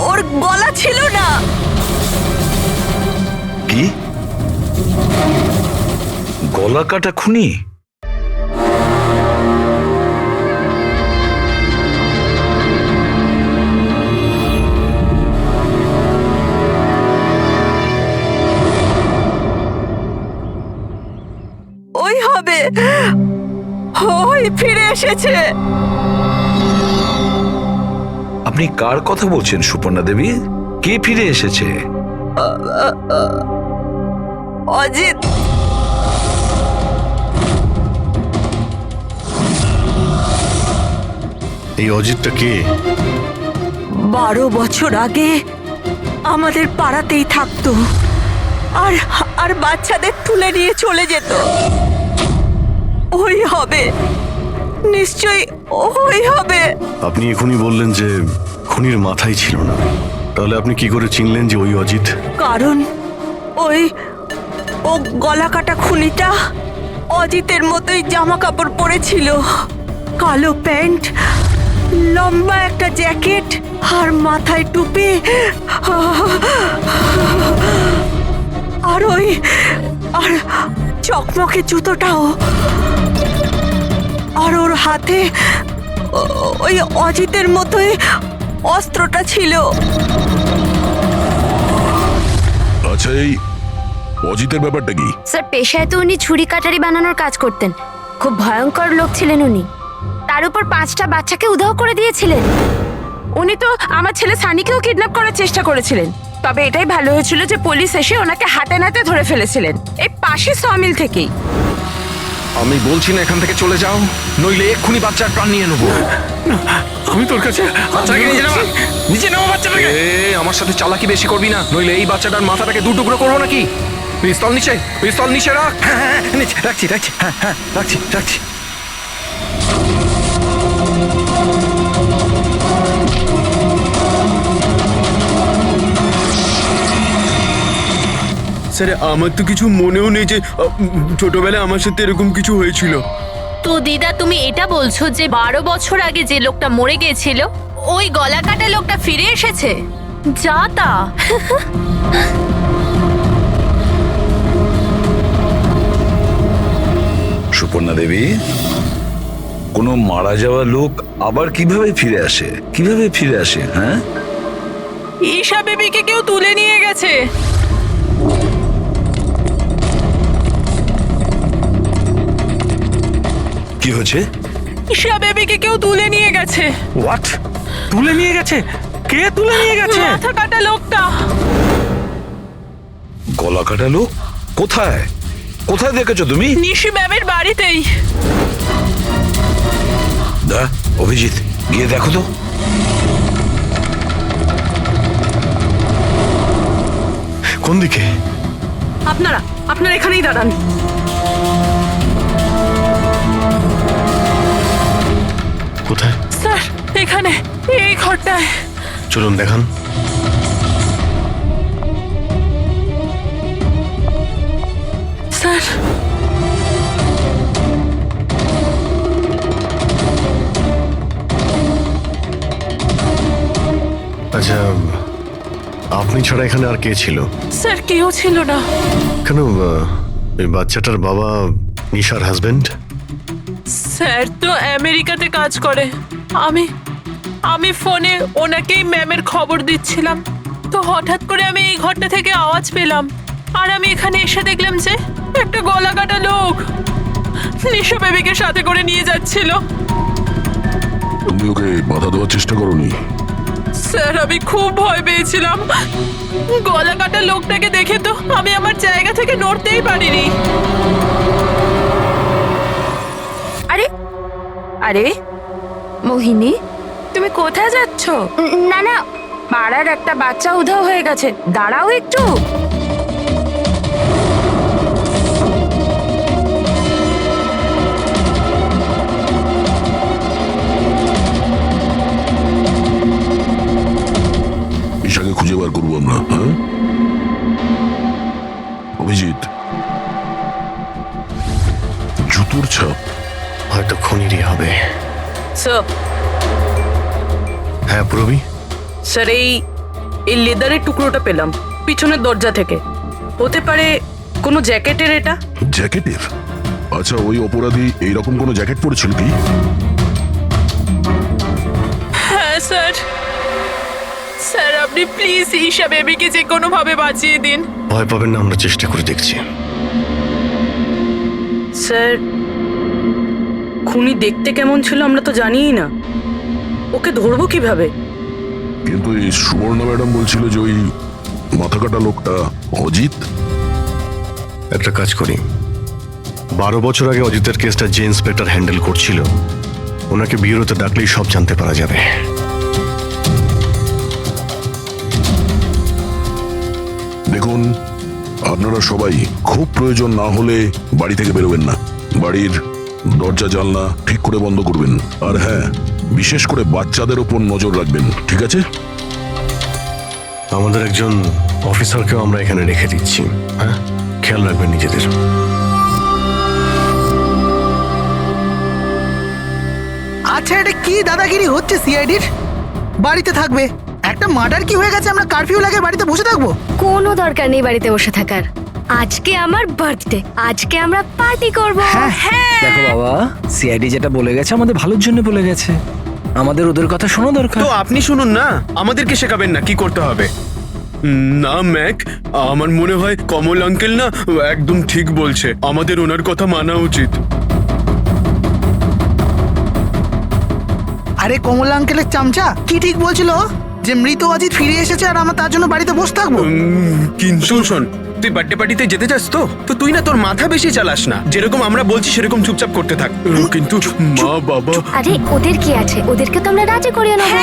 ওর গলা ছিল না। কি গলা কাটা খুনি? ওই হবে, ওই ফিরে এসেছে। আপনি কার কথা বলছেন সুপর্ণা দেবী? কে ফিরে এসেছে? অজিত। এই অজিতটা কে? 12 বছর আগে আমাদের পাড়াতেই থাকতো, আর আর বাচ্চাদের তুলে নিয়ে চলে যেত। ওই হবে, নিশ্চয়ই ওই হবে। আপনি এখনই বললেন যে খুনির মাথায় ছিল না, তাহলে আপনি কি করে চিনলেন যে ওই অজিত? কারণ ও গলা কাটা খুনিটা অজিতের মতোই জামা কাপড় পরেছিল, কালো প্যান্ট, লম্বা একটা জ্যাকেট আর মাথায় টুপি, আর আর চকমকে জুতোটাও, আর ওর হাতে ওই অজিতের মতোই অস্ত্রটা ছিল। আচ্ছা, এই অজিতের ব্যাপারটা কি? স্যার, পেশায় তো উনি ছুরি কাটারি বানানোর কাজ করতেন। খুব ভয়ঙ্কর লোক ছিলেন উনি। তার উপর 5টা বাচ্চাকে উধাও করে দিয়েছিলেন। উনি তো আমার ছেলে সানিকেও কিডন্যাপ করার চেষ্টা করেছিলেন। তবে এটাই ভালো হয়েছিল যে পুলিশ এসে ওনাকে হাতে নাতে ধরে ফেলেছিলেন, এই পাশে সমিল থেকেই। আমি বলছি না এখান থেকে চলে যাও, নইলে এক্ষুনি বাচ্চার প্রাণ নিয়ে নেবো। আমি তোর কাছে বাচ্চাটাকে নিচে নাও বাচ্চাটাকে। আমার সাথে চালাকি বেশি করবি না, নইলে এই বাচ্চাটার মাথাটাকে 2 টুকরো করবো নাকি। পিস্তল নিচে, পিস্তল নিচে রাখ। হ্যাঁ, নিচে রাখছি, হ্যাঁ রাখছি। স্যার, আমার তো কিছু মনেও নেই যে ছোটবেলায় আমার সাথে এরকম কিছু হয়েছিল। তো দিদা, তুমি এটা বলছো যে 12 বছর আগে যে লোকটা মরে গিয়েছিল ওই গলা কাটা লোকটা ফিরে এসেছে? যা তা। সুপর্ণা দেবী, কোনো মারা যাওয়া লোক আবার কিভাবে ফিরে আসে? হ্যাঁ, ঈশা বেবিকে কেউ তুলে নিয়ে গেছে। কি হয়েছে? ঈশা বেবিকে কেউ তুলে নিয়ে গেছে। হোয়াট? তুলে নিয়ে গেছে? কে তুলে নিয়ে গেছে? মাথা কাটা লোকটা। গলা কাটা লোক? কোথায় দেখেছো তুমি? নিশি ম্যামের বাড়িতেই। অভিজিৎ, গিয়ে দেখো তো। কোন দিকে? আপনারা এখানেই দাঁড়ান। কোথায়? স্যার, এখানে, এই ঘরটায়। চলুন দেখান। স্যার, আচ্ছা, আপনি ছাড়া এখানে আর কে ছিল? স্যার কেউ ছিল না। কেন, এই বাচ্চাটার বাবা নিশার হাজবেন্ড? স্যার তো আমেরিকাতে কাজ করে। আমি ফোনে ওনাকেই ম্যামের খবর দিচ্ছিলাম, তো হঠাৎ করে আমি এই ঘরটা থেকে আওয়াজ পেলাম, আর আমি এখানে এসে দেখলাম যে একটা গলা কাটা লোক নিশা বেবিকে সাথে করে নিয়ে যাচ্ছিল। তুমি ওকে বাধা দেওয়ার চেষ্টা করোনি? স্যার, আমি খুব ভয় পেয়েছিলাম। গলা কাটা লোকটাকে দেখে তো আমি আমার জায়গা থেকে নড়তেই পারিনি। আরে মোহিনী, তুমি কোথায় যাচ্ছ? না, পাড়ার একটা বাচ্চা উধাও হয়ে গেছে, দাঁড়াও একটু। ঈশাকে খুঁজে বার করবো আমরা। হ্যাঁ অভিজিৎ, জুতোর ছাপ হয়তো খুনিরই হবে। স্যার, হ্যাঁ পুরবি, স্যার এই লেদারের টুকরোটা পেলাম পিছনের দরজা থেকে। হতে পারে কোনো জ্যাকেটের এটা। জ্যাকেটের? আচ্ছা, ওই অপরাধী এইরকম কোনো জ্যাকেট পরেছিল কি? হ্যাঁ স্যার। স্যার আপনি প্লিজ ঈশা বেবিকে যে কোনো ভাবে বাঁচিয়ে দিন। ভয় পাবেন না, আমরা চেষ্টা করে দেখছি। স্যার খুনি দেখতে কেমন ছিল আমরা তো জানিই না, ওকে ধরবো কিভাবে? কিন্তু এই সুবর্ণা ম্যাডাম বলছিল যে ওই মাথা কাটা লোকটা অজিত। একটা কাজ করি, 12 বছর আগে অজিতের কেসটা যে ইন্সপেক্টর হ্যান্ডেল করছিল, ওনাকে বিউরোতে ডাকলেই সব জানতে পারা যাবে। দেখুন, আপনারা সবাই খুব প্রয়োজন না হলে বাড়ি থেকে বেরোবেন না। বাড়ির দরজা জানলা ঠিক করে বন্ধ করবেন। আর হ্যাঁ, বিশেষ করে বাচ্চাদের ওপর নজর রাখবেন, ঠিক আছে? আমাদের একজন অফিসারকেও আমরা এখানে রেখে দিচ্ছি। হ্যাঁ, খেয়াল রাখবেন নিজেদের। আচ্ছা, এটা কি দাদাগিরি হচ্ছে সিআইডির? বাড়িতে থাকবে, একটা মার্ডার কি হয়ে গেছে, আমরা কারফিউ লাগে বাড়িতে বসে থাকবো? কোনো দরকার নেই বাড়িতে বসে থাকার। আজকে আমার বার্থডে, আজকে আমরা পার্টি করব। হ্যাঁ, দেখো বাবা, সিআইডি যেটা বলে গেছে আমাদের ভালোর জন্য বলে গেছে, আমাদের ওদের কথা শোনা দরকার। তো আপনি শুনুন না, আমাদেরকে শেখাবেন না কি করতে হবে। না ম্যাক, আমার মনে হয় কমল আঙ্কেল না একদম ঠিক বলছে, আমাদের ওনার কথা মানা উচিত। আরে কমলা আঙ্কেলের চামচা কি ঠিক বলছিল যে মৃত অজিত ফিরে এসেছে আর আমরা তার জন্য বাড়িতে বসে থাকবো? কিন্তু শোন, তুই বার্থডে পার্টিতে যেতে চাস তো তো তুই না তোর মাথা বেশি চালাস না, যেরকম আমরা বলছি সেরকম চুপচাপ করতে থাক। কিন্তু মা বাবা। আরে ওদের কি আছে, ওদেরকে তো আমরা রাজি করিয়ে নেবো।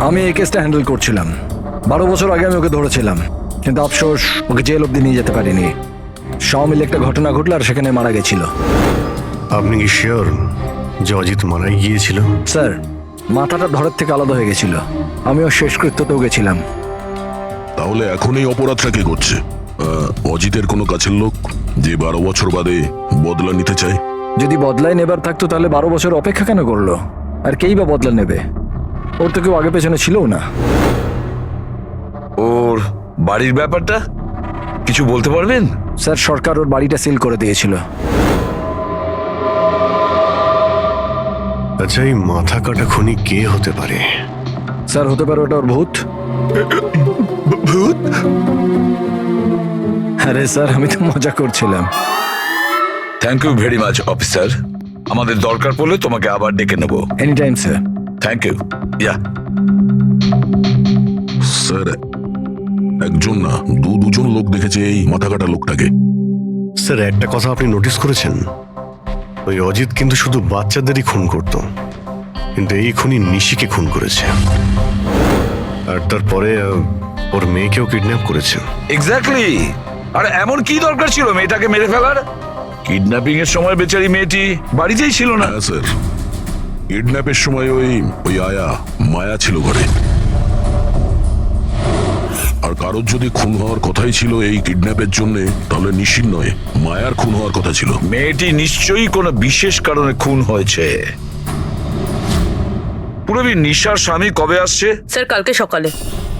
আমি এই কেসটা হ্যান্ডেল করছিলাম। 12 বছর আগে আমি ওকে ধরেছিলাম, কিন্তু আফসোস ওকে জেল অব্দি নিয়ে যেতে পারিনি। সব মিলে একটা ঘটনা ঘটলো আর সেখানে মারা গেছিল। আপনি কি শিওর যে অজিত মারাই গিয়েছিল? স্যার, মাথাটা ধরের থেকে আলাদা হয়ে গেছিল। আমিও শেষকৃত্যতেও গেছিলাম। তাহলে এখন এই অপরাধটা কে করছে? অজিতের কোনো কাছের লোক যে 12 বছর বাদে বদলা নিতে চায়? যদি বদলাই নেবার থাকতো তাহলে 12 বছর অপেক্ষা কেন করলো? আর কেই বা বদলা নেবে? ওর তো কেউ আগে পেছনে ছিলও না। ওর বাড়ির ব্যাপারটা কিছু বলতে পারবেন? স্যার, সরকার ওর বাড়িটা সিল করে দিয়েছিল। আচ্ছা, এই মাথা কাটা খুনি কে হতে পারে? স্যার, হতে পারে ওটা ওর ভূত। ভূত? আরে স্যার, আমি তো মজা করছিলাম। Thank you very much officer. আমাদের দরকার পড়লে তোমাকে আবার ডেকে নেবো। Any time sir. Thank you. Yeah sir, একজন না দুজন লোক দেখেছে এই মাথা কাটা লোকটাকে। স্যার, একটা কথা আপনি নোটিস করেছেন? ওই অজিত কিন্তু শুধু বাচ্চাদেরই খুন করত, কিন্তু এই খুনি নিশিকে খুন করেছে। আর তারপরে ওর মেয়েকেও কিডন্যাপ করেছে। এক্স্যাক্টলি। আর এমন কি দরকার ছিল মেয়েটাকে মেরে ফেলার? কিডন্যাপিং এর সময় বেচারি মেয়েটি বাড়িতেই ছিল না। হ্যাঁ স্যার, কিডন্যাপের সময় ওই আয়া মায়া ছিল ঘরে। আর কারোর যদি খুন হওয়ার কথাই ছিল এই কিডন্যাপের জন্য, তাহলে নিশির নয়, মায়ার খুন হওয়ার কথা ছিল। মেয়েটি নিশ্চয়ই কোনো বিশেষ কারণে খুন হয়েছে। পুরবী, নিশার স্বামী কবে আসছে? স্যার কালকে সকালে।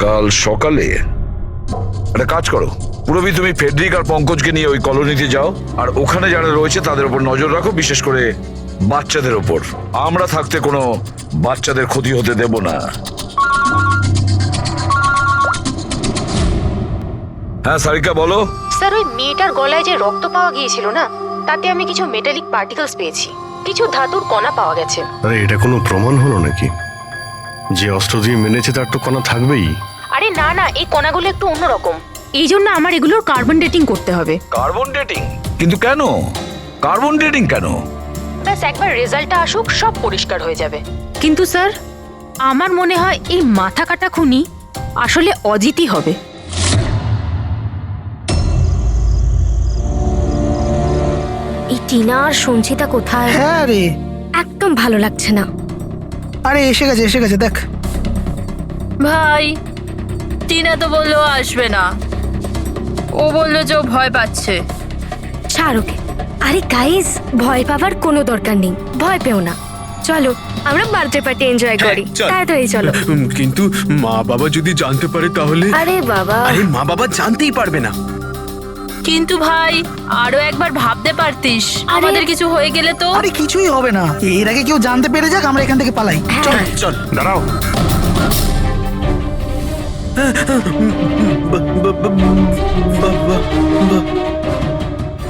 কাল সকালে? একটা কাজ করো পুরবী, তুমি ফেডরিক আর পঙ্কজকে নিয়ে ওই কলোনিতে যাও, আর ওখানে যারা রয়েছে তাদের উপর নজর রাখো, বিশেষ করে বাচ্চাদের ওপর। আমরা থাকতে কোনো বাচ্চাদের ক্ষতি হতে দেব না। হ্যাঁ সারিকা, বলো। স্যার, ওই মেয়েটার গলায় যে রক্ত পাওয়া গিয়েছিল না, তাতে আমি কিছু মেটালিক পার্টিকেলস পেয়েছি, কিছু ধাতুর কণা পাওয়া গেছে। আরে এটা কোনো প্রমাণ হলো নাকি? যে অস্ত্র দিয়ে মেনেছে তার তো কণা থাকবেই। আরে না না, এই কণাগুলো একটু অন্যরকম, এই জন্য আমার এগুলোর কার্বন ডেটিং করতে হবে। Carbon dating? কিন্তু কেন কার্বন ডেটিং কেন? ব্যাস একবার রেজাল্টটা আসুক, সব পরিষ্কার হয়ে যাবে। কিন্তু স্যার, আমার মনে হয় এই মাথা কাটা খুনি আসলে অজিতই হবে। এই টিনা আর সঞ্চিতা কোথায়? হ্যাঁ রে, একদম ভালো লাগছে না। আরে এসে গেছে দেখ। ভাই টিনা তো বললো আসবে না, ও বললো যে ও ভয় পাচ্ছে। ছাড় ওকে। আরে গাইস, ভয় পাবার কোনো দরকার নেই, ভয় পেও না। চলো আমরা বার্থডে পার্টি এনজয় করি। চল। তাড়াতাড়ি চলো। কিন্তু মা বাবা যদি জানতে পারে তাহলে? আরে বাবা, আরে মা বাবা জানতেই পারবে না। কিন্তু ভাই আরো একবার ভাবতে পারতিস, আমাদের কিছু হয়ে গেলে তো। আরে কিছুই হবে না, এর আগে কেউ জানতে পেরে যাক, আমরা এখান থেকে পালাই। চল চল দাঁড়াও,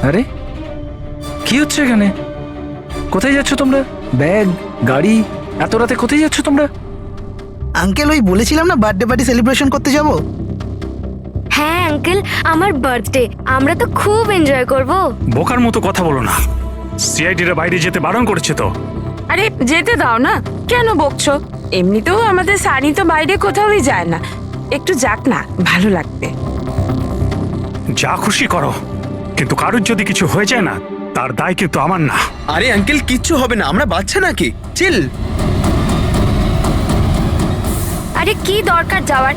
আরে কি হচ্ছে এখানে? কোথায় যাচ্ছ তোমরা? ব্যাগ, গাড়ি, এত রাতে কোথায় যাচ্ছ তোমরা? আঙ্কেল, ওই বলেছিলাম না বার্থডে পার্টি সেলিব্রেশন করতে যাব। হ্যাঁ আঙ্কেল, আমার বার্থডে, আমরা তো খুব এনজয় করব। বোকার মতো কথা বলো না, সিআইডিরা বাইরে যেতে বারণ করেছে তো। আরে যেতে দাও না, কেন বকছো? এমনিতেও আমাদের সানি তো বাইরে কোথাওই যায় না, একটু যাক না, ভালো লাগবে। যা খুশি করো, কিন্তু কারোর যদি কিছু হয়ে যায় না, তার দায় কিন্তু আমার না। আরে আঙ্কেল কিচ্ছু হবে না, আমরা বাচ্চা নাকি, চিল। আরে কি দরকার যাওয়ার?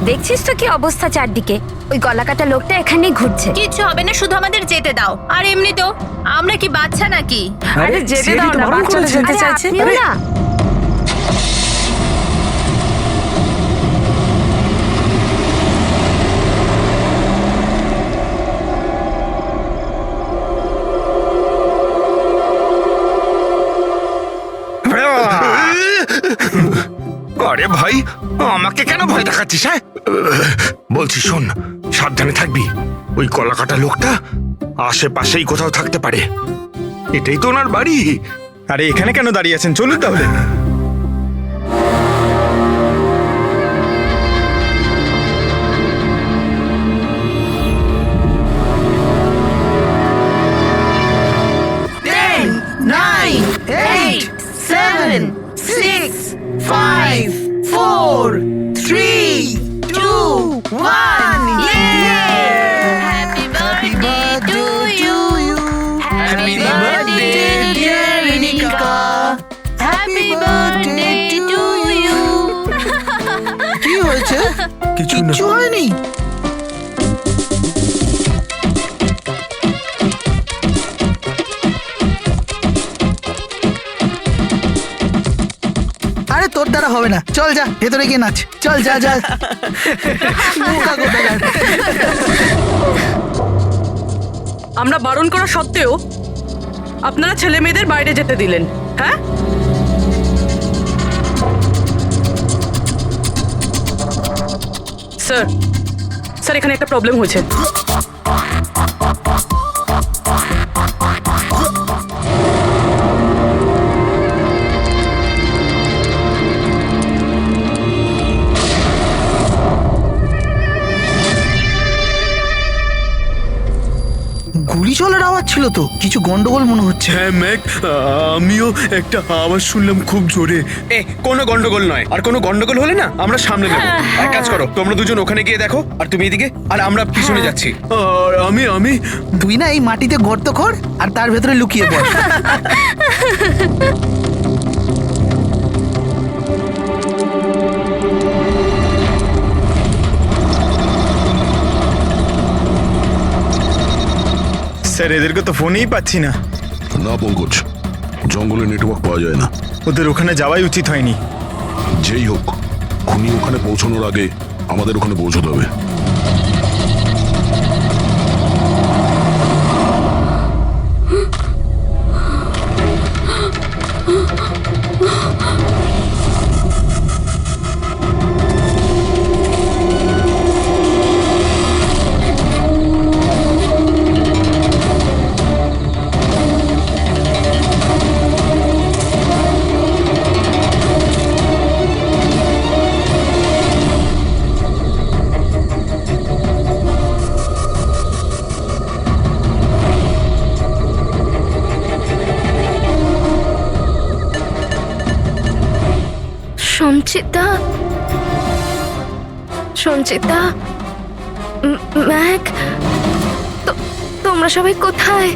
দেখছিস তো কি অবস্থা চারদিকে, ওই গলাকাটা লোকটা এখানেই ঘুরছে। কিচ্ছু হবে না, শুধু আমাদের যেতে দাও। আর এমনি তো আমরা কি বাচ্চা নাকি? আরে যেতে দাও না, বাচ্চারা যেতে চাইছে। আপনিও না। আরে ভাই, আমাকে কেন ভয় দেখাচ্ছিস? হ্যাঁ বলছি শোন, সাবধানে থাকবি। ওই কলাকাটা লোকটা আশেপাশেই কোথাও থাকতে পারে, এটাই তো ওনার বাড়ি। আরে এখানে কেন দাঁড়িয়ে আছেন, চলুন তাহলে। Nine, 8, 7, 6, 5, 4, 3, 2, 1. Happy birthday to you. Happy birthday dear Rinika. Happy birthday to you. কি হয়েছে? কিছু না। কিচ্ছু হয়নি। আরে তোর দ্বারা হবে না, চল যা ভেতরে গিয়ে নাচ। চল যা যা। বোকা কোথাকার। আমরা বারণ করা সত্ত্বেও আপনারা ছেলে মেয়েদের বাইরে যেতে দিলেন, হ্যাঁ? স্যার, স্যার এখানে একটা প্রবলেম হয়েছে। গুলি চলার আওয়াজ ছিল তো, কিছু গন্ডগোল মনে হচ্ছে। হ্যাঁ ম্যাক, আমিও একটা আওয়াজ শুনলাম খুব জোরে। কোনো গন্ডগোল নয়, আর কোনো গন্ডগোল হলে না আমরা সামনে নেবো। এক কাজ করো, তোমরা দুজন ওখানে গিয়ে দেখো, আর তুমি এদিকে, আর আমরা পিছনে যাচ্ছি। আর আমি তুই না এই মাটিতে গর্ত কর আর তার ভেতরে লুকিয়ে পড়। স্যার এদেরকে তো ফোনেই পাচ্ছি না। না পঙ্কজ, জঙ্গলে নেটওয়ার্ক পাওয়া যায় না। ওদের ওখানে যাওয়াই উচিত হয়নি। যেই হোক, খুনি ওখানে পৌঁছানোর আগে আমাদের ওখানে পৌঁছতে হবে। সঞ্চিতা, সঞ্চিতা, ম্যাক, তোমরা সবাই কোথায়?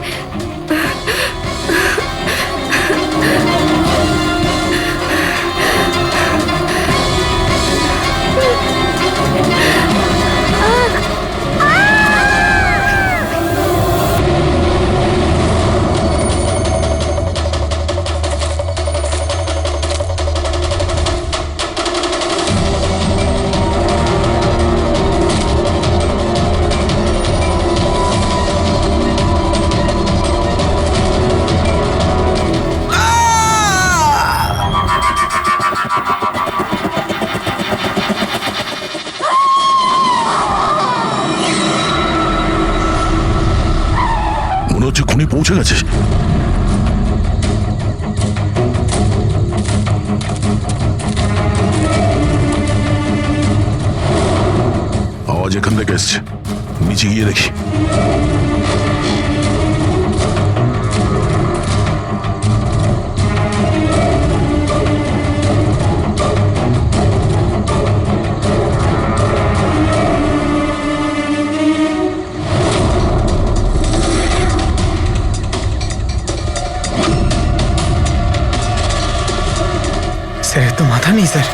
মনে হচ্ছে খুনি পৌঁছে গেছে। আওয়াজ এখান থেকে এসছে, নিচে গিয়ে দেখি। স্যার তো মাথা নেই স্যার।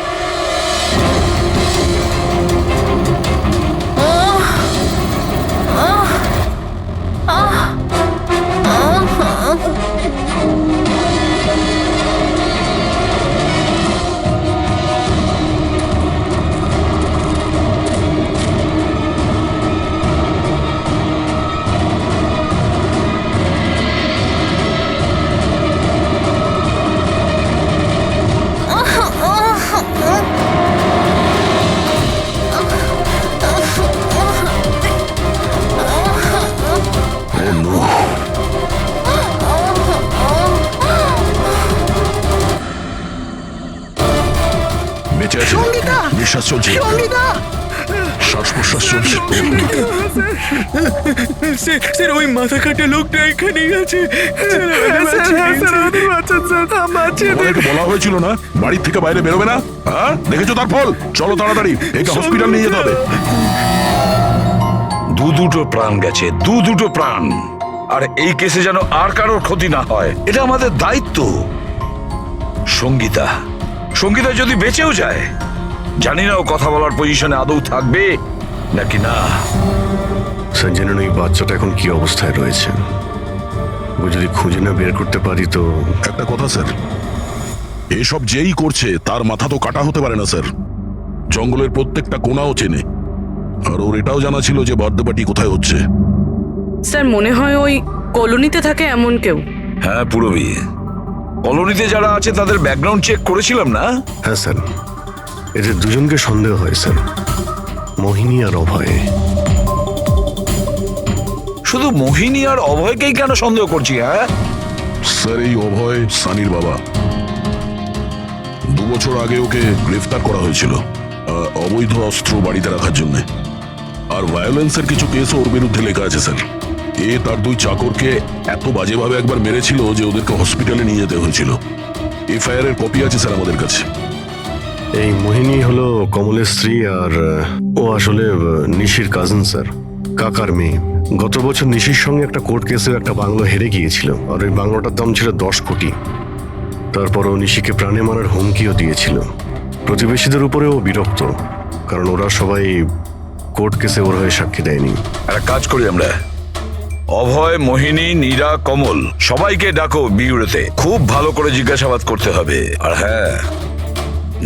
বেঁচে আছে, নিঃশ্বাস চলছে, শ্বাস প্রশ্বাস চলছে। স্যার ওই মাথা কাটা লোকটা এখানেই আছে। তোমাদেরকে বলা হয়েছিল না বাড়ির থেকে বাইরে বেরোবে না? হ্যাঁ, দেখেছো তার ফল। চলো তাড়াতাড়ি, একে হসপিটাল নিয়ে যেতে হবে। দুটো প্রাণ গেছে, দুটো প্রাণ। আর এই কেসে যেন আর কারোর ক্ষতি না হয়, এটা আমাদের দায়িত্ব। সঙ্গীতা যদি বেঁচেও যায়, জানি না ও কথা বলার পজিশনে আদৌ থাকবে নাকি না। সঞ্জনন, এই বাচ্চাটা এখন কি অবস্থায় রয়েছে? ও যদি খুঁজে না বের করতে পারি তো। একটা কথা স্যার, এসব যেই করছে তার মাথা তো কাটা হতে পারে না স্যার। জঙ্গলের প্রত্যেকটা কোণাও চেনে, আর ওর এটাও জানা ছিল যে বার্থডে পার্টি কোথায় হচ্ছে। স্যার মনে হয় ওই কলোনিতে থাকে এমন কেউ। হ্যাঁ পুরবী, কলোনিতে যারা আছে তাদের ব্যাকগ্রাউন্ড চেক করেছিলাম না? হ্যাঁ স্যার, এদের দুজনকে সন্দেহ হয় স্যার, মোহিনী আর অভয়। শুধু মোহিনী আর অভয়কেই কেন সন্দেহ করছি? হ্যাঁ স্যার, এই অভয় সানির বাবা। 2 বছর আগে ওকে গ্রেফতার করা হয়েছিল অবৈধ অস্ত্র বাড়িতে রাখার জন্য। আর ভায়োলেন্সের কিছু কেসও ওর বিরুদ্ধে লেখা আছে স্যার। এ তার 2 চাকরকে এত বাজেভাবে একবার মেরেছিল যে ওদেরকে হসপিটালে নিয়ে যেতে হয়েছিল। এফআইআর এর কপি আছে স্যার আমাদের কাছে। এই মোহিনী হলো কমলের স্ত্রী, আর ও আসলে নিশির কাজিন স্যার, কাকার মেয়ে। গত বছর নিশির সঙ্গে একটা কোর্ট কেসে একটা বাংলো হেরে গিয়েছিল, আর ওই বাংলোটার দাম ছিল 10 কোটি। তারপর ও নিশিকে প্রাণে মারার হুমকিও দিয়েছিল। প্রতিবেশীদের উপরেও বিরক্ত, কারণ ওরা সবাই কোর্ট কেসে ওর হয়ে সাক্ষী দেয়নি। একটা কাজ করি আমরা, অভয়, মোহিনী, নীরা, কমল সবাইকে ডাকো বিউরোতে। খুব ভালো করে জিজ্ঞাসাবাদ করতে হবে। আর হ্যাঁ,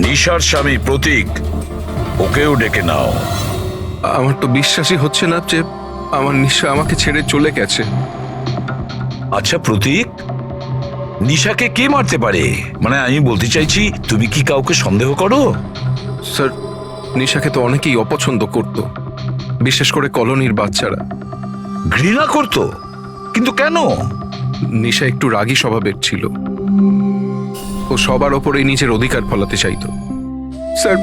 নিশার স্বামী প্রতীক, ওকেও ডেকে নাও। আমার তো বিশ্বাসই হচ্ছে না যে আমার নিশা আমাকে ছেড়ে চলে গেছে। আচ্ছা প্রতীক, নিশাকে কে মারতে পারে? মানে আমি বলতে চাইছি, তুমি কি কাউকে সন্দেহ করো? স্যার, নিশাকে তো অনেকেই অপছন্দ করত, বিশেষ করে কলোনির বাচ্চারা। ঘৃণা করতো? কিন্তু কেন? নিশা একটু রাগী স্বভাবের ছিল। ও সবার ওপরে নিজের অধিকার ফলাতে চাইতো। স্যার,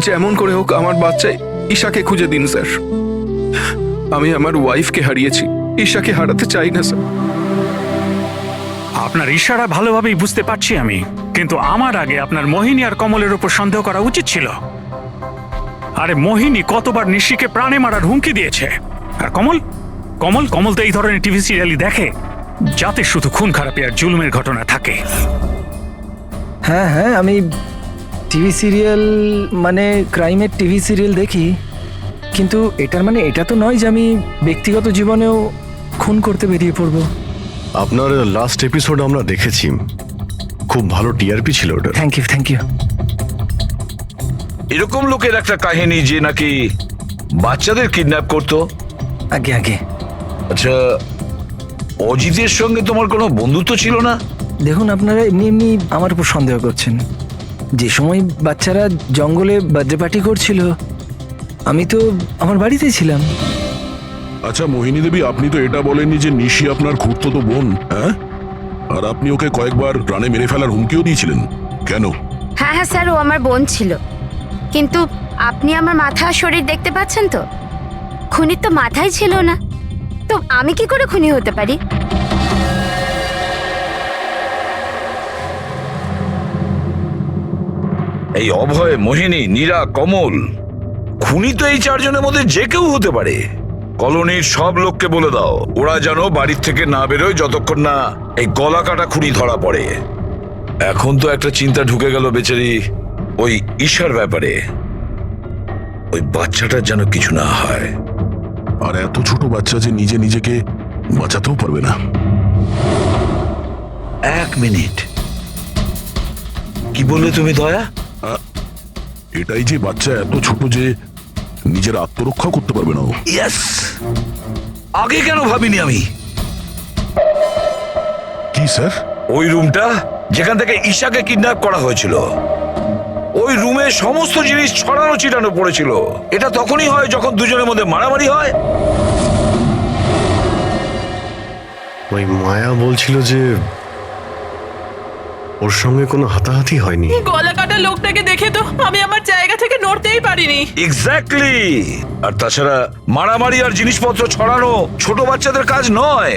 যেমন করে হোক আমার বাচ্চায় ঈশাকে খুঁজে দিন স্যার। আমি আমার ওয়াইফকে হারিয়েছি, ঈশাকে হারাতে চাই না স্যার। আপনার ইশারা ভালোভাবেই বুঝতে পারছি আমি, কিন্তু আমার আগে আপনার মোহিনী আর কমলের উপর সন্দেহ করা উচিত ছিল। আরে মোহিনী কতবার নিশিকে প্রাণে মারার হুমকি দিয়েছে। আর কমল কমল কমল তো এই ধরনের টিভি সিরিয়ালই দেখে, যাতে শুধু খুন খারাপি আর জুলুমের ঘটনা থাকে। হ্যাঁ হ্যাঁ, আমি টিভি সিরিয়াল মানে ক্রাইমের টিভি সিরিয়াল দেখি, কিন্তু এটার মানে এটা তো নয় যে আমি ব্যক্তিগত জীবনেও খুন করতে বেরিয়ে পড়বো। আপনার লাস্ট এপিসোড আমরা দেখেছি, খুব ভালো টিআরপি ছিল ওটা। Thank you thank you. এরকম লোকের একটা কাহিনী যে নাকি বাচ্চাদের কিডন্যাপ করতো। আগে আগে। আচ্ছা, অজিতের সঙ্গে তোমার কোনো বন্ধুত্ব ছিল না? দেখুন, আপনারা এমনি এমনি আমার উপর সন্দেহ করছেন। যে সময় বাচ্চারা জঙ্গলে বার্থডে পার্টি করছিল, আমি তো আমার বাড়িতে ছিলাম। আচ্ছা মোহিনী দেবী, আপনি তো এটা বলেননি যে নিশি আপনার খুড়তুতো বোন, হ্যাঁ? আর আপনি ওকে কয়েকবার প্রাণে মেরে ফেলার হুমকিও দিয়েছিলেন, কেন? হ্যাঁ হ্যাঁ স্যার, ও আমার বোন ছিল, কিন্তু আপনি আমার মাথা আর শরীর দেখতে পাচ্ছেন তো, খুনির তো মাথাই ছিল না, তো আমি কি করে খুনি হতে পারি? এই অভয়, মোহিনী, নীরা, কমল, খুনি তো এই চারজনের মধ্যে যে কেউ হতে পারে। কলোনির সব লোককে বলে দাও ওরা যেন বাড়ির থেকে না বেরোয় যতক্ষণ না এই গলা কাটা খুনি ধরা পড়ে। এখন তো একটা চিন্তা ঢুকে গেল বেচারি ওই ঈশার ব্যাপারে, ওই বাচ্চাটার যেন কিছু না হয়। আর এত ছোট বাচ্চা যে নিজে নিজেকে বাঁচাতেও পারবে না। এক মিনিট, কি বললে তুমি দয়া? এটাই যে বাচ্চা এত ছোট যে নিজের আত্মরক্ষা করতে পারবে না। ইয়েস, আগে কেন ভাবিনি আমি? কি স্যার? ওই রুমটা যেখান থেকে ঈশাকে কিডন্যাপ করা হয়েছিল, ওই রুমে সমস্ত জিনিস ছড়ানো ছিটানো পড়েছিল। এটা তখনই হয় যখন দুজনের মধ্যে মারামারি হয়। ওই মায়া বলছিল যে ওর সঙ্গে কোনো হাতাহাতি হয়নি। গলা কাটা লোকটাকে দেখে তো আমি আমার জায়গা থেকে নড়তেই পারিনি। এক্স্যাক্টলি। আর তাছাড়া মারামারি আর জিনিসপত্র ছড়ানো ছোট বাচ্চাদের কাজ নয়।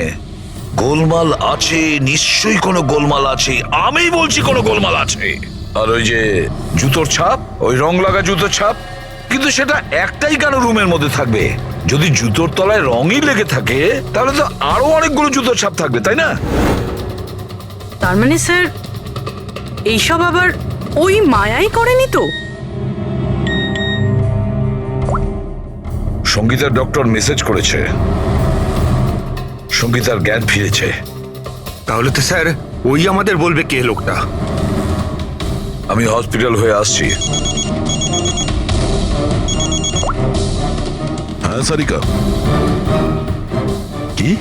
গোলমাল আছে, নিশ্চয়ই কোনো গোলমাল আছে, আমি বলছি কোনো গোলমাল আছে। আর ওই যে জুতোর ছাপ, ওই রং লাগা জুতোর ছাপ, কিন্তু সেটা একটাই কেন রুমের মধ্যে থাকবে? যদি জুতোর তলায় রঙই লেগে থাকে তাহলে তো আরো অনেকগুলো জুতোর ছাপ থাকবে, তাই না? তার মানে স্যার এইসব আবার ওই মায়াই করেনি তো? সঙ্গীতার ডক্টর মেসেজ করেছে, সঙ্গীতার জ্ঞান ফিরেছে। তাহলে তো স্যার ওই আমাদের বলবে কে লোকটা। আমি হসপিটাল হয়ে আসছি। হ্যাঁ সারিকা, কি?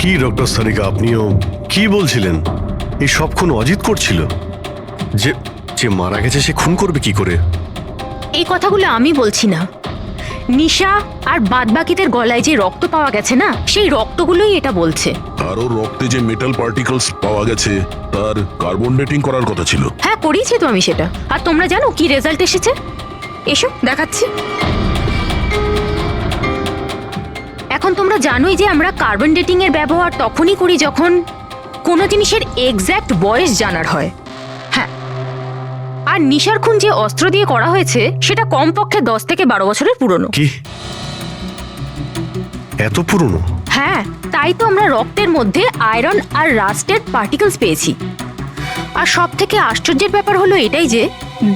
কি ডক্টর সারিকা, আপনিও কি বলছিলেন? এই সব খুন অজিত করছিল? যে যে মারা গেছে সে খুন করবে কি করে? এই কথাগুলো আমি বলছি না, নিশা আর বাদবাকিদের গলায় যে রক্ত পাওয়া গেছে না, সেই রক্তগুলোই এটা বলছে। আর ওর রক্তে যে মেটাল পার্টিকলস পাওয়া গেছে তার কার্বন ডেটিং করার কথা ছিল। হ্যাঁ করিয়েছি তো আমি সেটা। আর তোমরা জানো কি রেজাল্ট এসেছে? এসো দেখাচ্ছি। এখন তোমরা জানোই যে আমরা কার্বন ডেটিং এর ব্যবহার তখনই করি যখন কোনো জিনিসের এক্স্যাক্ট বয়স জানার হয়। হ্যাঁ, আর নিশার খুন যে অস্ত্র দিয়ে করা হয়েছে সেটা কমপক্ষে 10 থেকে 12 বছরের পুরনো। কি এত পুরনো? হ্যাঁ, তাই তো আমরা রক্তের মধ্যে আয়রন আর রাস্টেড পার্টিকেলস পেয়েছি। আর সব থেকে আশ্চর্যের ব্যাপার হলো এটাই যে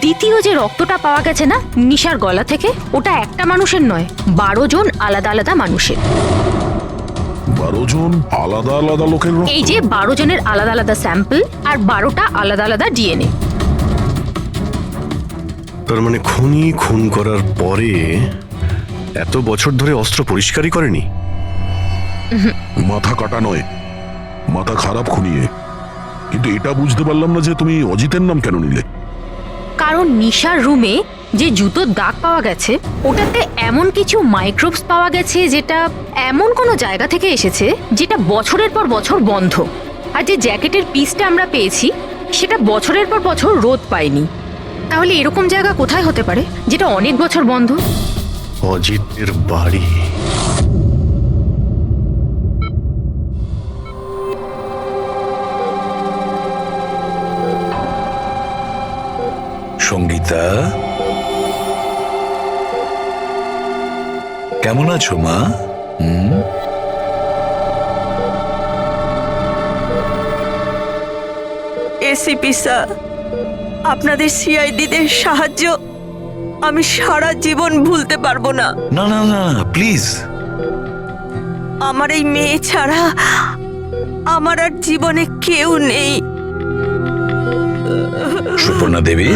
দ্বিতীয় যে রক্তটা পাওয়া গেছে না নিশার গলা থেকে, ওটা একটা মানুষের নয়, 12 জন আলাদা আলাদা মানুষের। 12 জন আলাদা আলাদা লোকের রক্ত? এই যে 12 জনের আলাদা আলাদা স্যাম্পল আর 12টা আলাদা আলাদা ডিএনএ। তার মানে খুনি খুন করার পরে এত বছর ধরে অস্ত্র পরিষ্কারই করেনি? মাথা কাটা নয়, মাথা খারাপ খুনিয়ে। কিন্তু এটা বুঝতে পারলাম না যে তুমি অজিতের নাম কেন নিলে? কারণ নিশার রুমে যে জুতোর দাগ পাওয়া গেছে ওটাতে এমন কিছু মাইক্রোবস পাওয়া গেছে যেটা এমন কোনো জায়গা থেকে এসেছে যেটা বছরের পর বছর বন্ধ। আর যে জ্যাকেটের পিসটা আমরা পেয়েছি সেটা বছরের পর বছর রোদ পায়নি। তাহলে এরকম জায়গা কোথায় হতে পারে যেটা অনেক বছর বন্ধ? অজিতের বাড়ি। সঙ্গীতা, কেমন আছো মা? এসিপি স্যার, আপনাদের সিআইডিদের সাহায্য আমি সারা জীবন ভুলতে পারবো না। না না না, প্লিজ। আমার এই মেয়ে ছাড়া আমার আর জীবনে কেউ নেই। সুপর্ণা দেবী,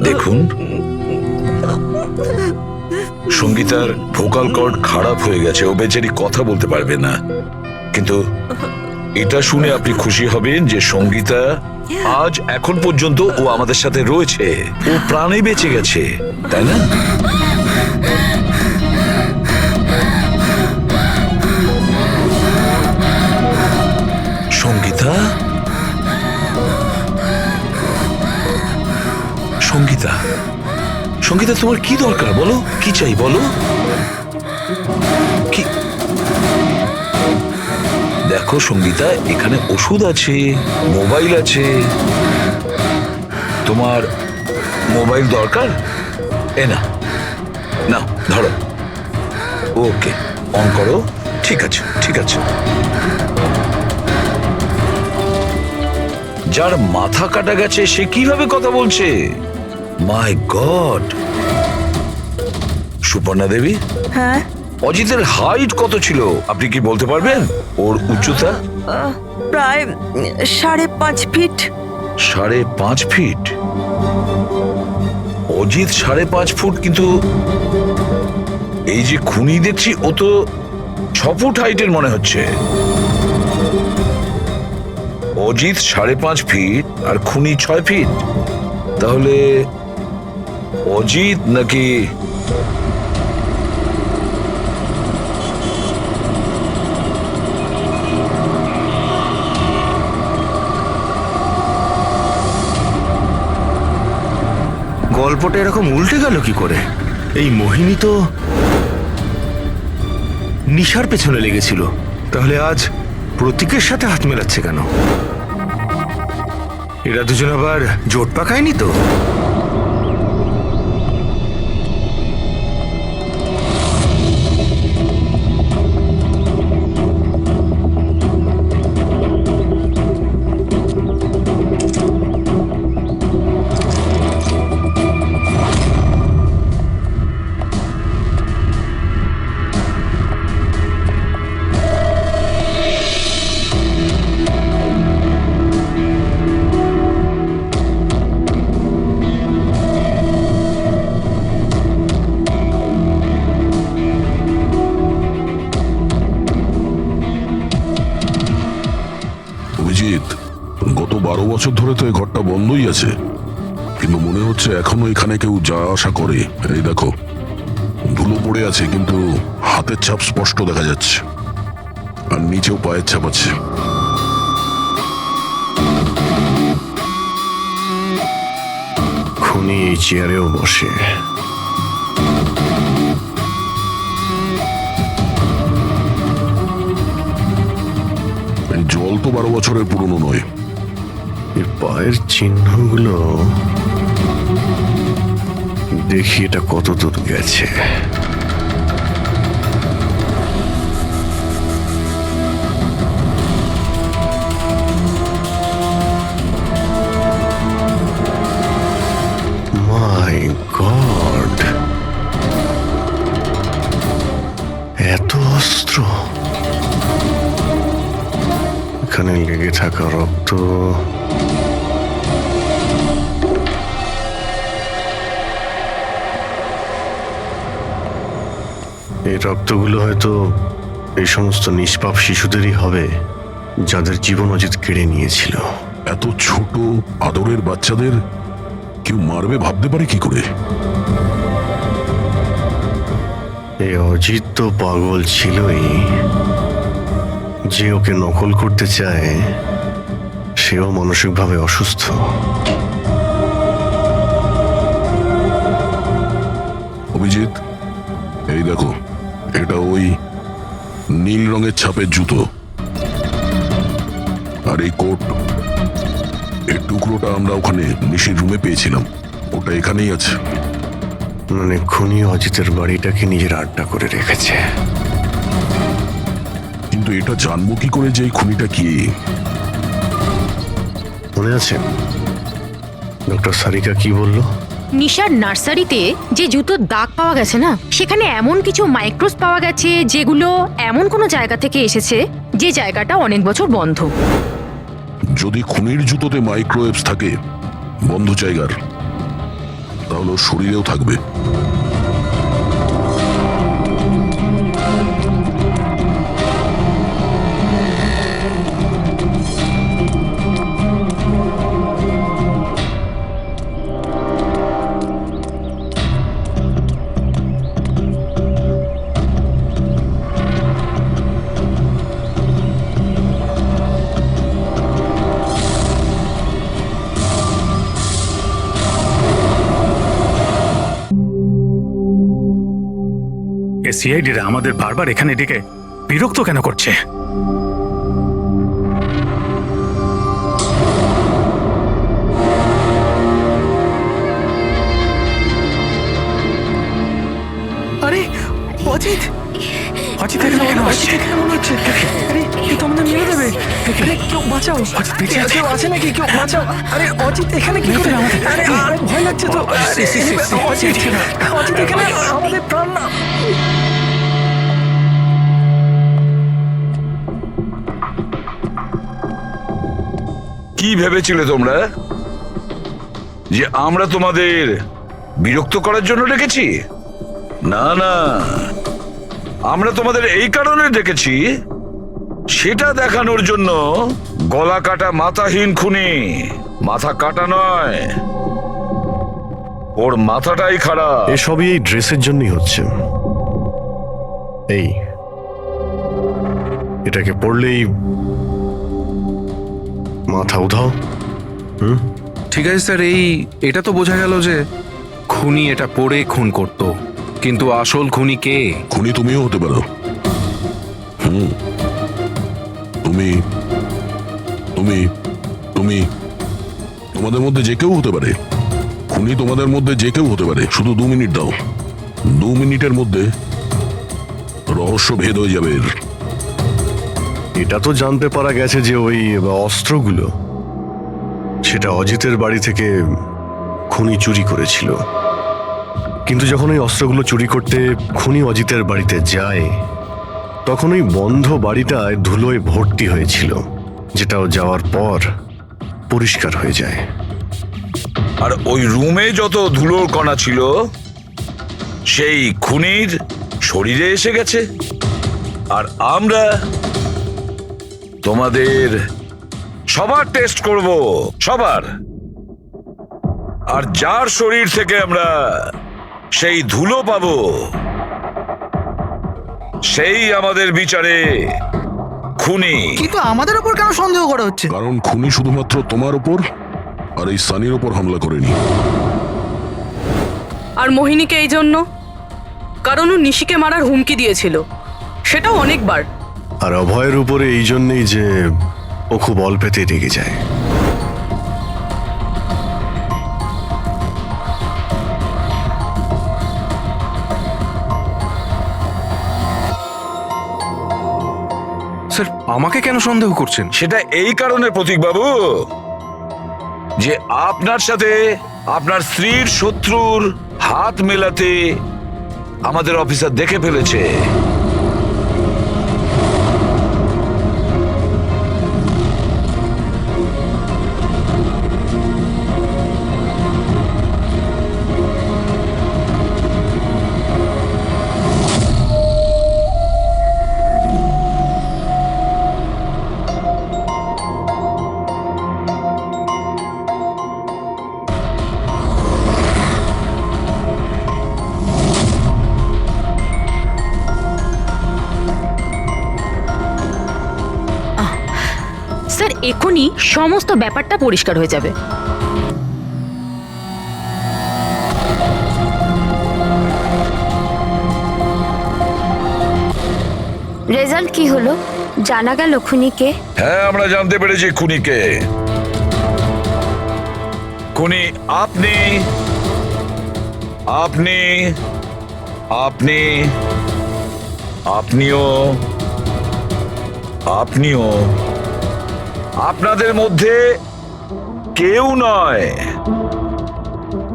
দেখুন, সঙ্গীতার ভোকাল কর্ড খারাপ হয়ে গেছে, ও বেচারি কথা বলতে পারবে না। কিন্তু এটা শুনে আপনি খুশি হবেন যে সঙ্গীতা আজ এখন পর্যন্ত ও আমাদের সাথে রয়েছে, ও প্রাণে বেঁচে গেছে, তাই না? সঙ্গীতা, সঙ্গীতা, সঙ্গীতা, তোমার কি দরকার বলো? কি চাই বলো? কি? দেখো সঙ্গীতা, এখানে ওষুধ আছে, মোবাইল আছে। তোমার মোবাইল দরকার? এ না, না, ধরো। ওকে, অন করো। ঠিক আছে, ঠিক আছে। যার মাথা কাটা গেছে সে কিভাবে কথা বলছে? মাই গড! সুপর্ণা দেবী, হ্যাঁ, অজিতের হাইট কত ছিল আপনি কি বলতে পারবেন? ওর উচ্চতা? প্রায় 5.5 ফিট। 5.5 ফিট? অজিত 5.5 ফুট, কিন্তু এই যে খুনি দেখছি ও তো 6 ফুট হাইটের মনে হচ্ছে। অজিত 5.5 ফিট আর খুনি 6 ফিট। তাহলে অজিত নাকি গল্পটা এরকম উল্টে গেল কি করে? এই মোহিনী তো নিশার পেছনে লেগেছিল, তাহলে আজ প্রতীকের সাথে হাত মেলাচ্ছে কেন? এরা দুজন আবার জোট পাকায়নি তো? অভিজিৎ, গত 12 বছর ধরে তো এই ঘরটা বন্ধই আছে, কিন্তু মনে হচ্ছে এখনো এখানে কেউ যা আসা করে। এই দেখো, ধুলো পড়ে আছে, কিন্তু হাতের ছাপ স্পষ্ট দেখা যাচ্ছে, আর নিচেও পায়ের ছাপ আছে। খুনি এই চেয়ারেও বসে। এই জল তো 12 বছরের পুরনো নয়। এর পায়ের চিহ্নগুলো দেখি এটা কত দূর গেছে। মাই গড, এত অস্ত্র! এখানে লেগে থাকা রক্ত, এই রক্তগুলো হয়তো এই সমস্ত নিষ্পাপ শিশুদেরই হবে যাদের জীবন অজিত কেড়ে নিয়েছিল। এত ছোট আদরের বাচ্চাদের কেউ মারবে ভাবতে পারে কি করে? এই অজিত তো পাগল ছিলই, যে ওকে নকল করতে চায় সেও মানসিকভাবে অসুস্থ। অভিজিৎ, এই দেখো, এটা ওই নীল রঙের ছাপের জুতো, আর এই কোট, এই টুকরোটা আমরা ওখানে নিশির রুমে পেয়েছিলাম, ওটা এখানেই আছে। মানে খুনি অজিতের বাড়িটাকে নিজের আড্ডা করে রেখেছে। কিন্তু এটা জানবো কি করে যে এই খুনিটা কি? মনে আছে ডক্টর সারিকা কি বললো? নিশার নার্সারিতে যে জুতোর দাগ পাওয়া গেছে না, সেখানে এমন কিছু মাইক্রোস পাওয়া গেছে যেগুলো এমন কোনো জায়গা থেকে এসেছে যে জায়গাটা অনেক বছর বন্ধ। যদি খুনির জুতোতে মাইক্রোওয়েভস থাকে বন্ধ জায়গার, তাহলে ওর শরীরেও থাকবে। সিআইডিরা আমাদের বারবার এখানে ডেকে বিরক্ত কেন করছে? আরে অজিত, অজিত এখানে মনে হচ্ছে, আরে কেউ তো আমাদের মেরে দেবে। আরে কেউ বাঁচাও, কেউ আছে নাকি? কেউ বাঁচাও। আরে অজিত এখানে কি করে? আরে আরে ভয় লাগছে তো। অজিত এখানে, আমাদের প্রাণ না। কি ভেবেছিলে তোমরা যে আমরা তোমাদের বিরক্ত করার জন্য ডেকেছি? না না, আমরা তোমাদের এই কারণে ডেকেছি, সেটা দেখানোর জন্য গলা কাটা মাথাহীন খুনি, মাথা কাটা নয়, ওর মাথাটাই খারাপ। এসবই এই ড্রেসের জন্যই হচ্ছে। এই এটাকে পড়লেই মাথা উধাও। ঠিক আছে স্যার, এটা তো বোঝা গেল যে খুনি এটা পরে খুন করত, কিন্তু আসল খুনি কে? খুনি তুমিও হতে পারো। তুমি তুমি তুমি তোমাদের মধ্যে যে কেউ হতে পারে। খুনি তোমাদের মধ্যে যে কেউ হতে পারে। শুধু 2 মিনিট দাও, 2 মিনিটের মধ্যে রহস্য ভেদ হয়ে যাবে। এটা তো জানতে পারা গেছে যে ওই অস্ত্রগুলো সেটা অজিতের বাড়ি থেকে খুনি চুরি করেছিল। কিন্তু যখন ওই অস্ত্রগুলো চুরি করতে খুনি অজিতের বাড়িতে যায়, তখন ওই বন্ধ বাড়িটায় ধুলোয় ভর্তি হয়েছিল, যেটাও যাওয়ার পর পরিষ্কার হয়ে যায়। আর ওই রুমে যত ধুলোর কণা ছিল সেই খুনির শরীরে এসে গেছে। আর আমরা তোমাদের সবার টেস্ট করব, সবার। আর যার শরীর থেকে আমরা সেই ধুলো পাবো, সেই আমাদের বিচারে খুনি। কিন্তু আমাদের উপর কেন সন্দেহ করা হচ্ছে? কারণ খুনি শুধুমাত্র তোমার উপর আর এই সানির উপর হামলা করেনি। আর মোহিনীকে এই জন্য, কারণ ও নিশিকে মারার হুমকি দিয়েছিল, সেটাও অনেকবার। আর অভয়ের উপরে এই জন্যই যে ও খুব অল্পেতে রেগে যায়। স্যার, আমাকে কেন সন্দেহ করছেন? সেটা এই কারণে প্রতীক বাবু যে আপনার সাথে আপনার স্ত্রীর শত্রুর হাত মেলাতে আমাদের অফিসার দেখে ফেলেছে। স্যার, এখনই সমস্ত ব্যাপারটা পরিষ্কার হয়ে যাবে। রেজাল্ট কি হলো? জানা গেল খুনিকে? হ্যাঁ, আমরা জানতে পেরেছি খুনিকে। খুনি আপনি আপনি আপনি আপনিও আপনিও আপনাদের মধ্যে কেউ নয়।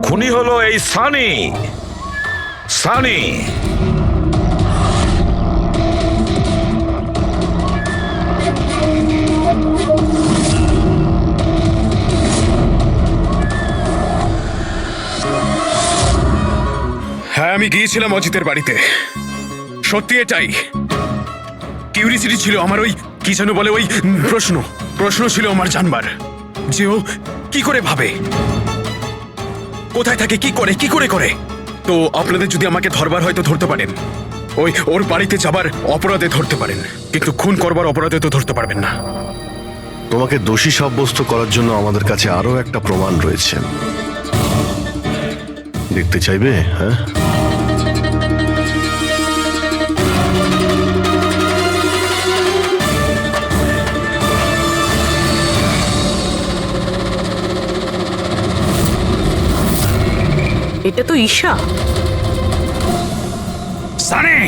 খুনি হলো এই সানি। সানি হ্যাঁ, আমি গিয়েছিলাম অজিতের বাড়িতে। সত্যি এটাই। কিউরিসিটি ছিল আমার, ওই কি যেন বলে, ওই প্রশ্ন ছিল আমার জানবার যে ও কি করে ভাবে, কোথায় থাকে, কি করে। তো আপনাদের যদি আমাকে ধরবার হয়তো ধরতে পারেন, ওর বাড়িতে যাবার অপরাধে ধরতে পারেন, কিন্তু খুন করবার অপরাধে তো ধরতে পারবেন না। তোমাকে দোষী সাব্যস্ত করার জন্য আমাদের কাছে আরো একটা প্রমাণ রয়েছে। দেখতে চাইবে? হ্যাঁ, এটা তো ঈশা। সানি,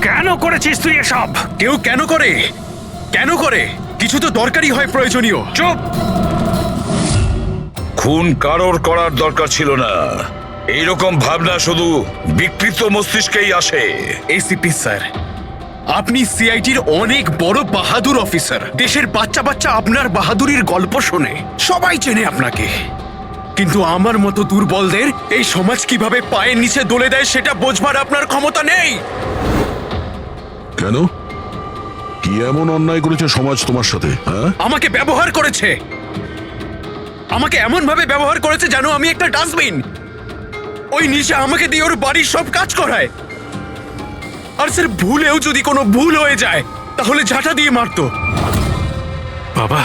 কেন করেছিস তুই এসব? কেউ কেন করে কিছু তো দরকারই হয়, প্রয়োজনীয়। চুপ! খুন কারোর করার দরকার ছিল না। এইরকম ভাবনা শুধু বিকৃত মস্তিষ্কেই আসে। এসিপি স্যার, আপনি সিআইডির অনেক বড় বাহাদুর অফিসার। দেশের বাচ্চা আপনার বাহাদুরির গল্প শোনে, সবাই চেনে আপনাকে। কিন্তু আমার মতো দুর্বলদের এই সমাজ কিভাবে পায়ের নিচে দলে দেয় সেটা বোঝবার আপনার ক্ষমতা নেই। কেন? কি এমন অন্যায় করেছে সমাজ তোমার সাথে? হ্যাঁ, আমাকে ব্যবহার করেছে, আমাকে এমন ভাবে ব্যবহার করেছে যেন আমি একটা ডাস্টবিন। ওই নিশা আমাকে দিয়ে ওর বাড়ির সব কাজ করায়। আর স্যার, ভুলেও যদি কোনো ভুল হয়ে যায় তাহলে ঝাঁটা দিয়ে মারতো। বাবা,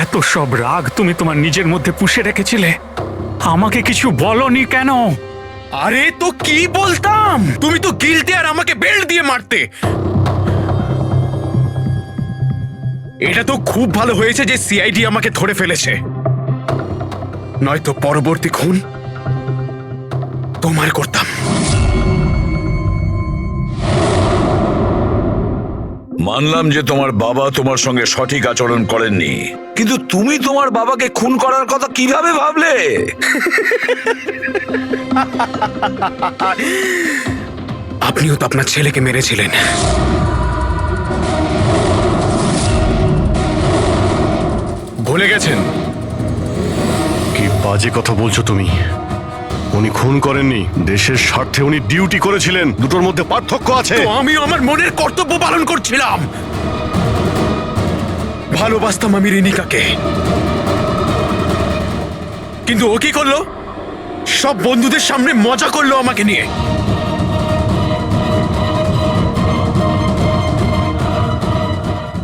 এত সব রাগ তুমি তোমার নিজের মধ্যে পুষে রেখেছিলে, আমাকে কিছু বলনি কেন? আরে তো কি বলতাম, তুমি তো গিলতে আর আমাকে বেল্ট দিয়ে মারতে। এটা তো খুব ভালো হয়েছে যে সিআইডি আমাকে ধরে ফেলেছে, নয়তো পরবর্তী খুন তোমার করতাম। মানলাম যে তোমার বাবা তোমার সঙ্গে সঠিক আচরণ করেননি, কিন্তু তুমি তোমার বাবাকে খুন করার কথা কিভাবে ভাবলে? আপনিও তো আপনার ছেলেকে মেরেছিলেন। ভুলে গেছেন? কি বাজে কথা বলছো তুমি? উনি খুন করেননি, দেশের স্বার্থে উনি ডিউটি করেছিলেন। দুটোর মধ্যে পার্থক্য আছে। তো আমিও আমার মনের কর্তব্য পালন করছিলাম। ভালোবাসতাম আমি রিনিকাকে, কিন্তু ও কি করলো? সব বন্ধুদের সামনে মজা করলো আমাকে নিয়ে।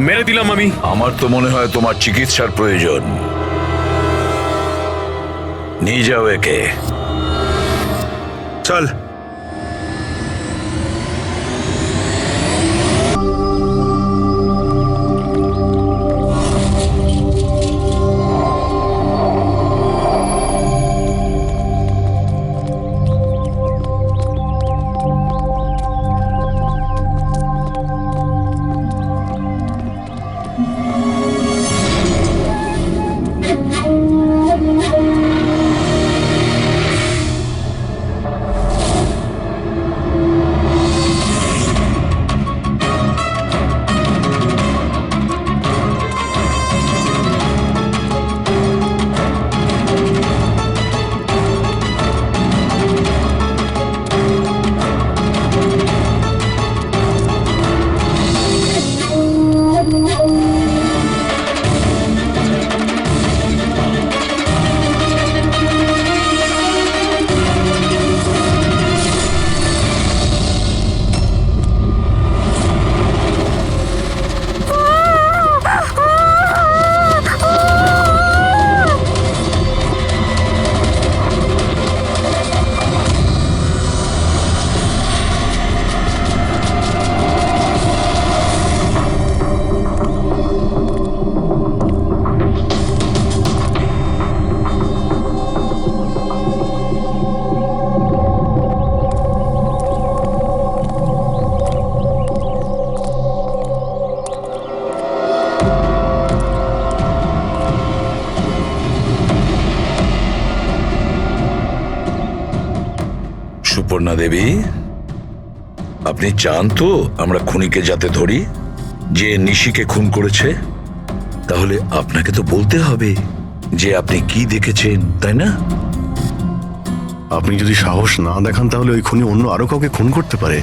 মেরে দিলাম আমি। আমার তো মনে হয় তোমার চিকিৎসার প্রয়োজন। নিয়ে যাও একে। চল। অপর্ণা দেবী, আপনি চান তো আমরা খুনিকে যাতে ধরি, যে নিশিকে খুন করেছে? তাহলে আপনাকে তো বলতে হবে যে আপনি কি দেখেছেন, তাই না? আপনি যদি সাহস না দেখান তাহলে ওই খুনি অন্য আরো কাউকে খুন করতে পারে।